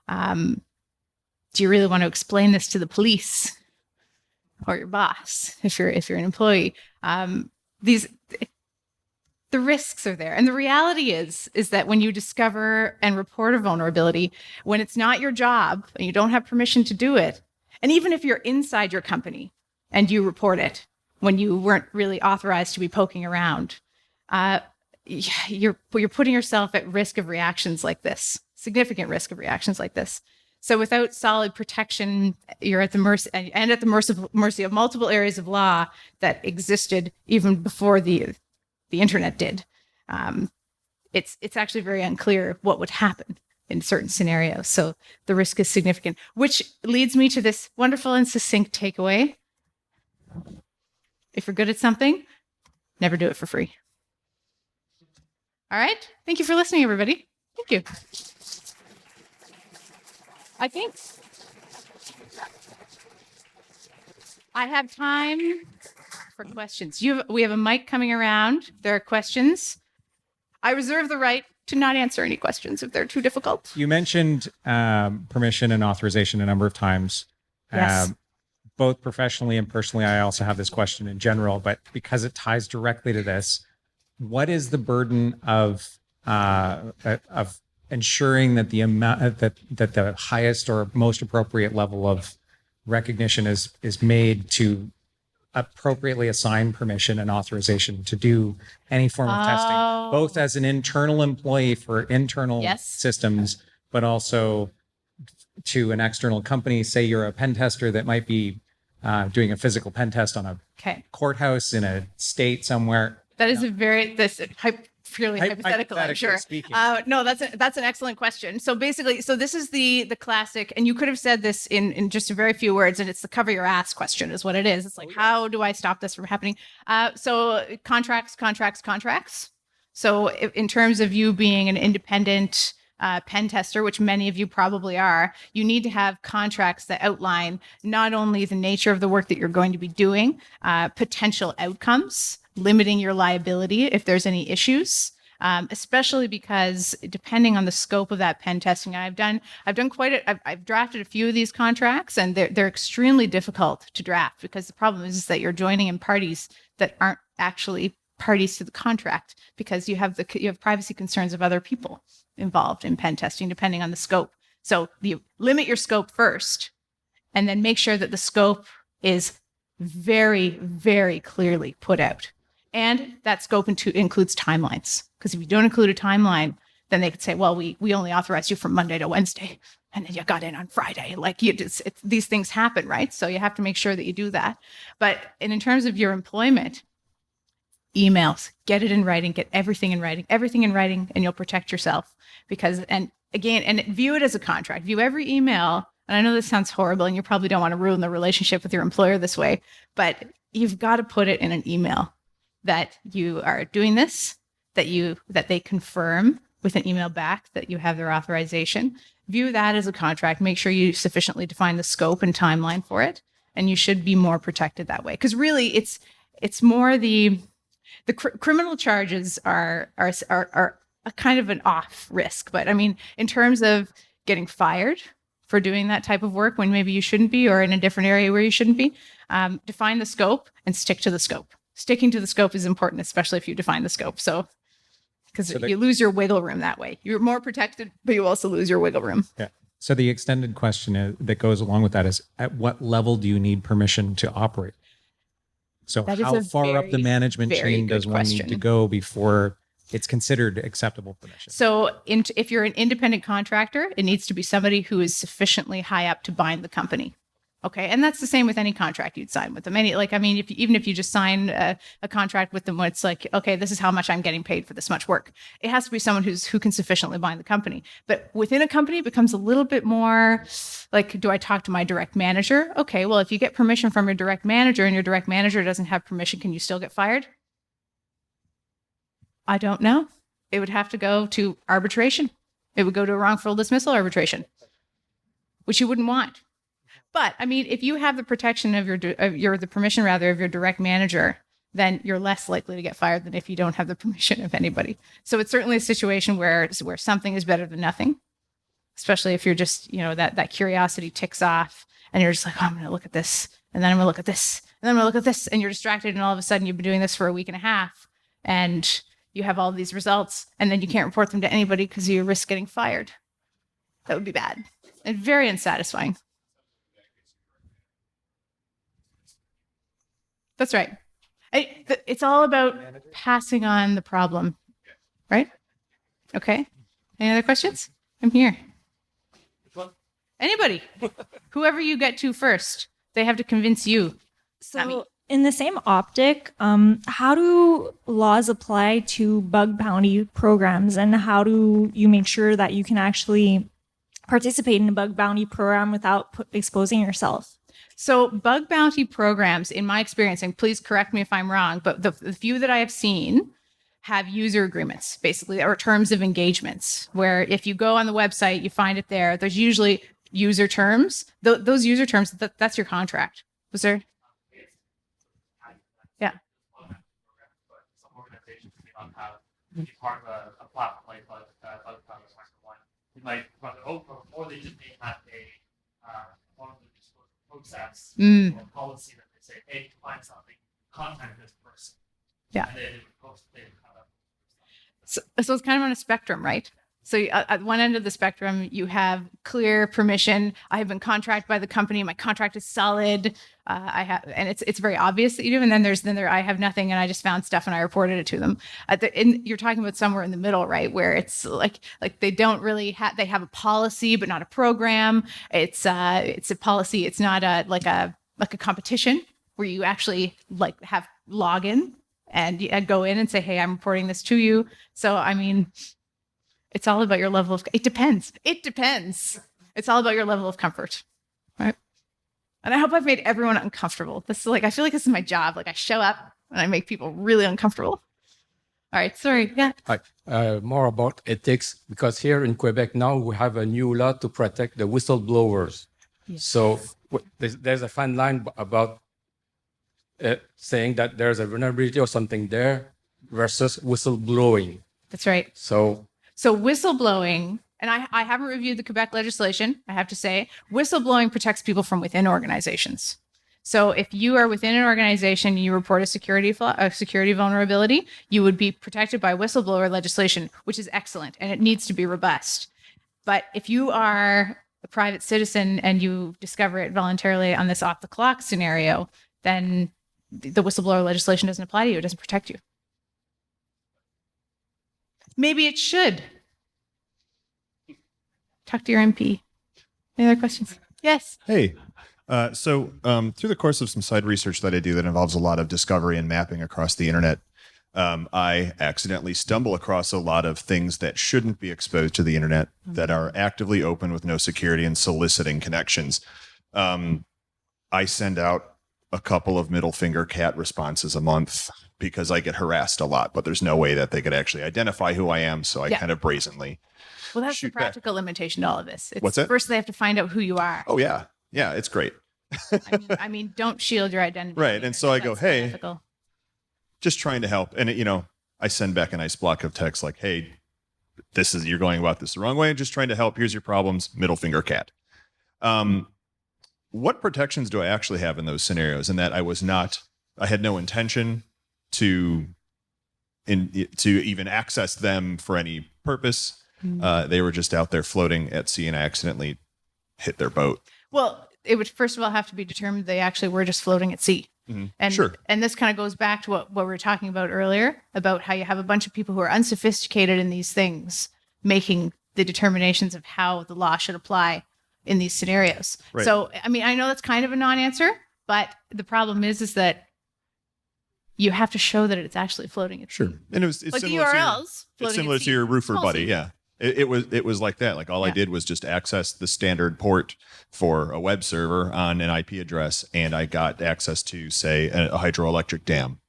Do you really want to explain this to the police or your boss if you're an employee? The risks are there. And the reality is that when you discover and report a vulnerability, when it's not your job and you don't have permission to do it, and even if you're inside your company and you report it, when you weren't really authorized to be poking around, you're putting yourself at risk of reactions like this, significant risk of reactions like this. So without solid protection, you're at the mercy of multiple areas of law that existed even before the internet did. It's actually very unclear what would happen in certain scenarios. So the risk is significant, which leads me to this wonderful and succinct takeaway. If you're good at something, never do it for free. All right. Thank you for listening, everybody. Thank you. I think I have time for questions. We have a mic coming around. There are questions. I reserve the right to not answer any questions if they're too difficult. You mentioned permission and authorization a number of times. Yes. Both professionally and personally, I also have this question in general, but because it ties directly to this, what is the burden of ensuring that the amount that the highest or most appropriate level of recognition is made to appropriately assign permission and authorization to do any form of testing, both as an internal employee for internal systems, but also to an external company? Say you're a pen tester that might be doing a physical pen test on a courthouse in a state somewhere. That is purely hypothetical, I'm sure. Speaking. No, that's an excellent question. So basically, this is the classic, and you could have said this in just a very few words, and it's the cover your ass question is what it is. It's like, how do I stop this from happening? So contracts. So in terms of you being an independent pen tester, which many of you probably are, you need to have contracts that outline not only the nature of the work that you're going to be doing, potential outcomes, limiting your liability if there's any issues, especially because depending on the scope of that pen testing, I've drafted a few of these contracts, and they're extremely difficult to draft because the problem is that you're joining in parties that aren't actually parties to the contract because you have privacy concerns of other people involved in pen testing, depending on the scope. So you limit your scope first, and then make sure that the scope is very, very clearly put out. And that scope includes timelines. Because if you don't include a timeline, then they could say, well, we only authorized you from Monday to Wednesday, and then you got in on Friday. Like these things happen, right? So you have to make sure that you do that. But in terms of your employment, emails, get it in writing, get everything in writing, and you'll protect yourself. And view it as a contract. View every email. And I know this sounds horrible, and you probably don't want to ruin the relationship with your employer this way, but you've got to put it in an email that you are doing this, that they confirm with an email back that you have their authorization. View that as a contract. Make sure you sufficiently define the scope and timeline for it, and you should be more protected that way. Because really, it's more the criminal charges are a kind of an off risk. But I mean, in terms of getting fired for doing that type of work when maybe you shouldn't be, or in a different area where you shouldn't be, define the scope and stick to the scope. Sticking to the scope is important, especially if you define the scope. Because you lose your wiggle room that way. You're more protected, but you also lose your wiggle room. Yeah. So the extended question that goes along with that is, at what level do you need permission to operate? So how far up the management chain does one need to go before it's considered acceptable permission? So if you're an independent contractor, it needs to be somebody who is sufficiently high up to bind the company. Okay. And that's the same with any contract you'd sign with them. Even if you just sign a contract with them where it's like, okay, this is how much I'm getting paid for this much work, it has to be someone who can sufficiently bind the company. But within a company, it becomes a little bit more like, do I talk to my direct manager? Okay, well, if you get permission from your direct manager and your direct manager doesn't have permission, can you still get fired? I don't know. It would have to go to arbitration. It would go to a wrongful dismissal arbitration, which you wouldn't want. But I mean, if you have the protection of the permission of your direct manager, then you're less likely to get fired than if you don't have the permission of anybody. So it's certainly a situation where something is better than nothing, especially if you're just, that curiosity ticks off and you're just like, oh, I'm going to look at this, and then I'm going to look at this, and then I'm going to look at this, and you're distracted, and all of a sudden you've been doing this for a week and a half, and you have all these results, and then you can't report them to anybody because you risk getting fired. That would be bad and very unsatisfying. That's right. It's all about passing on the problem, right? Okay. Any other questions? I'm here. Anybody, whoever you get to first, they have to convince you. So in the same optic, how do laws apply to bug bounty programs, and how do you make sure that you can actually participate in a bug bounty program without exposing yourself? So bug bounty programs, in my experience, and please correct me if I'm wrong, but the few that I have seen have user agreements, basically, or terms of engagements, where if you go on the website, you find it there. There's usually user terms. Those user terms, that's your contract. Was there? Yeah. Some organizations may not have be part of a platform like might run it over, or they just may have one of the process or policy that they say, hey, to find something, contact this person. Yeah. And then it would post it. So it's kind of on a spectrum, right? So at one end of the spectrum, you have clear permission. I have been contracted by the company. My contract is solid. And it's very obvious that you do. And then I have nothing, and I just found stuff and I reported it to them. You're talking about somewhere in the middle, right? Where it's like they don't really they have a policy, but not a program. It's a policy. It's not like a competition where you actually have login and you go in and say, hey, I'm reporting this to you. So, I mean, it's all about your level of, it depends. It depends. It's all about your level of comfort, right? And I hope I've made everyone uncomfortable. This is like, I feel like this is my job. Like I show up and I make people really uncomfortable. All right, sorry, yeah. Hi. More about ethics, because here in Quebec now we have a new law to protect the whistleblowers. Yes. So there's a fine line about saying that there's a vulnerability or something there versus whistleblowing. That's right. So whistleblowing, and I haven't reviewed the Quebec legislation, I have to say, whistleblowing protects people from within organizations. So if you are within an organization, you report a security vulnerability, you would be protected by whistleblower legislation, which is excellent, and it needs to be robust. But if you are a private citizen and you discover it voluntarily on this off the clock scenario, then the whistleblower legislation doesn't apply to you. It doesn't protect you. Maybe it should. Talk to your MP. Any other questions? Yes. Hey, so through the course of some side research that I do that involves a lot of discovery and mapping across the internet, I accidentally stumble across a lot of things that shouldn't be exposed to the internet that are actively open with no security and soliciting connections. I send out a couple of middle finger cat responses a month because I get harassed a lot, but there's no way that they could actually identify who I am. So I kind of brazenly. Well, that's the shoot back. practical limitation to all of this. What's that? First, they have to find out who you are. Oh, yeah. Yeah, it's great. I mean, don't shield your identity. Right. And so I go, That's hey, unethical. just trying to help. And, I send back a nice block of text like, hey, you're going about this the wrong way. Just trying to help. Here's your problems. Middle finger cat. What protections do I actually have in those scenarios? And that I had no intention to even access them for any purpose. They were just out there floating at sea and I accidentally hit their boat. Well, it would first of all have to be determined they actually were just floating at sea. And, Sure. And this kind of goes back to what we were talking about earlier about how you have a bunch of people who are unsophisticated in these things, making the determinations of how the law should apply in these scenarios. Right. So, I mean, I know that's kind of a non-answer, but the problem is that you have to show that it's actually floating at sea. Sure. And it's Like the similar to URLs. it's floating similar at to sea. your roofer Small buddy. sea. Yeah. It was like that. Like all I Yeah. did was just access the standard port for a web server on an IP address, and I got access to, say, a hydroelectric dam,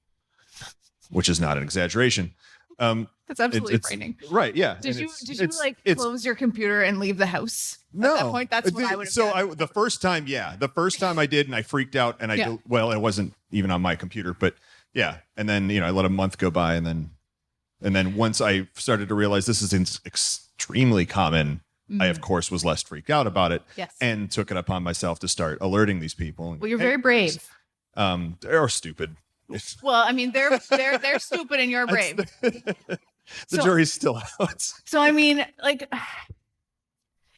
which is not an exaggeration. That's absolutely it's- frightening. Right? Yeah. Did And you it's- close your computer and leave the house? No. At that point, that's what I would have So done. the first time I did, and I freaked out, and Yeah. well, it wasn't even on my computer, but yeah. And then I let a month go by, and then once I started to realize this is extremely common, I of course was less freaked out about it, Yes. and took it upon myself to start alerting these people. Well, you're Hey, very brave. They're stupid. Well, I mean, they're stupid and you're brave. The So- jury's still out. So I mean, like,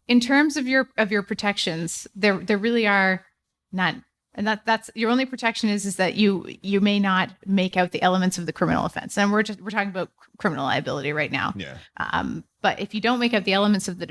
in terms of your protections, there really are none. And that's your only protection is that you may not make out the elements of the criminal offense. And we're talking about criminal liability right now. Yeah. But if you don't make out the elements of the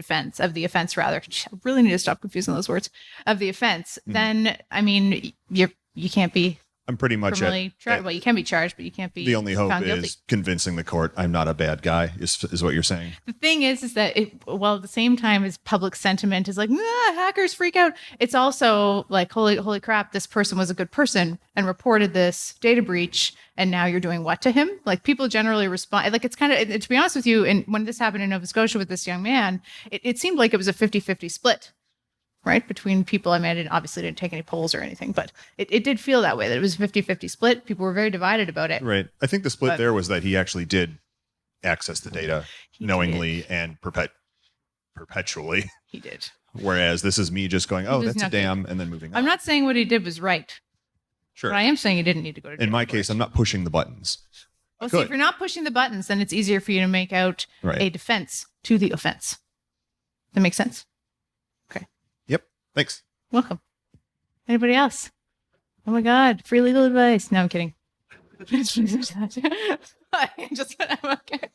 offense rather, I really need to stop confusing those words, of the offense, then I mean you can't be I'm pretty much criminally charged. Well, you can be charged, but you can't be the only hope found is guilty. convincing the court I'm not a bad guy is what you're saying. The thing is that while at the same time as public sentiment is like, hackers freak out, it's also like, holy crap, this person was a good person and reported this data breach, and now you're doing what to him? Like people generally respond, like it's kind of, to be honest with you, and when this happened in Nova Scotia with this young man, it seemed like it was a 50-50 split, right? Between people. I mean, I obviously didn't take any polls or anything, but it did feel that way, that it was a 50-50 split. People were very divided about it. Right. I think the split But- there was that he actually did access the data He knowingly and perpetually, He did. whereas this is me just going, oh, He was that's a not good. dam, and then moving on. I'm not saying what he did was right, sure. but I am saying he didn't need to go to jail. In my for case, it. I'm not pushing the buttons. Well, see, Good. if you're not pushing the buttons, then it's easier for you to make out Right. a defense to the offense. That makes sense? Yep. Thanks. Welcome. Anybody else? Oh my God, free legal advice. No, I'm kidding. I'm okay.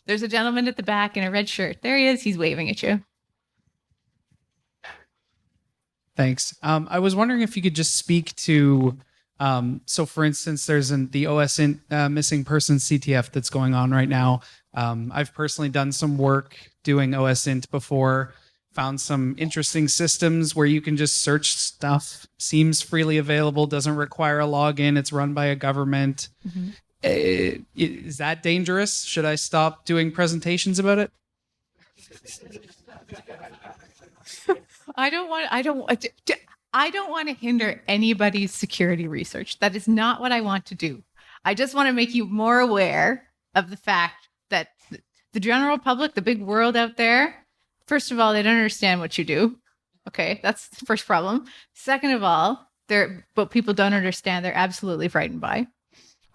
There's a gentleman at the back in a red shirt. There he is. He's waving at you. Thanks. I was wondering if you could just speak to So, for instance, there's the OSINT missing persons CTF that's going on right now. I've personally done some work doing OSINT before, found some interesting systems where you can just search stuff, seems freely available, doesn't require a login, it's run by a government. Is that dangerous? Should I stop doing presentations about it? I don't want to hinder anybody's security research. That is not what I want to do. I just want to make you more aware of the fact that the general public, the big world out there, first of all, they don't understand what you do. Okay, that's the first problem. Second of all, what people don't understand, they're absolutely frightened by.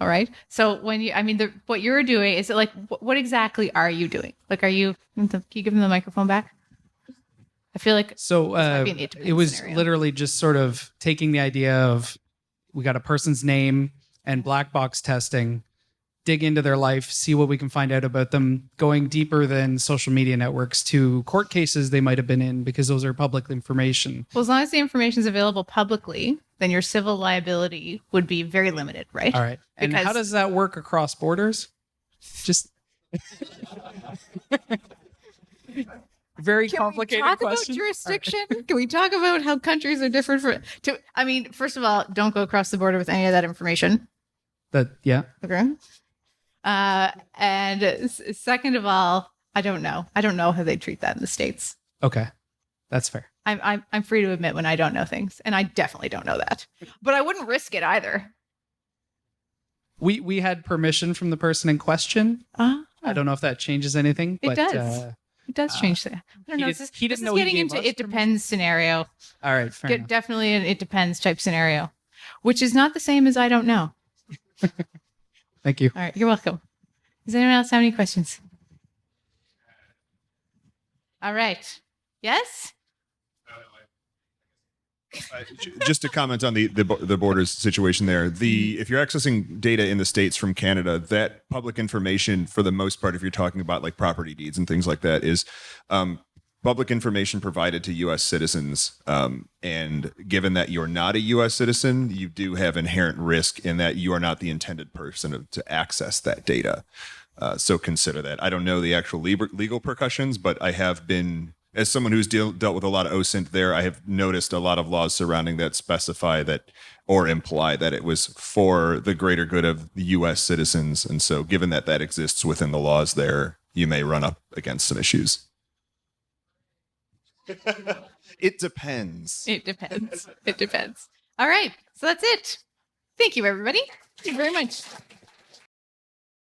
All right. So what you're doing is like, what exactly are you doing? Like, can you give them the microphone back? I feel like so. It was scenario. literally just sort of taking the idea of we got a person's name and black box testing, dig into their life, see what we can find out about them, going deeper than social media networks to court cases they might have been in because those are public information. Well, as long as the information is available publicly, then your civil liability would be very limited, right? All right. And Because- how does that work across borders? Just very complicated Can we talk question. about jurisdiction? Can we talk about how countries are different first of all, don't go across the border with any of that information. Yeah. Okay. Second of all, I don't know. I don't know how they treat that in the States. Okay. That's fair. I'm free to admit when I don't know things, and I definitely don't know that. But I wouldn't risk it either. We had permission from the person in question. I don't know if that changes anything. It but, does. It does change that. I don't know. He didn't know This is he getting gave into us it depends scenario. All right. Fair enough. Definitely an it depends type scenario, which is not the same as I don't know. Thank you. All right, you're welcome. Does anyone else have any questions? All right. Yes? Just to comment on the borders situation there, if you're accessing data in the States from Canada, that public information, for the most part, if you're talking about like property deeds and things like that, is public information provided to U.S. citizens. And given that you're not a U.S. citizen, you do have inherent risk in that you are not the intended person to access that data. So consider that. I don't know the actual legal repercussions, but I have been, as someone who's dealt with a lot of OSINT there, I have noticed a lot of laws surrounding that specify that or imply that it was for the greater good of the U.S. citizens. And so given that that exists within the laws there, you may run up against some issues. It depends. It depends. It depends. All right. So that's it. Thank you, everybody. Thank you very much.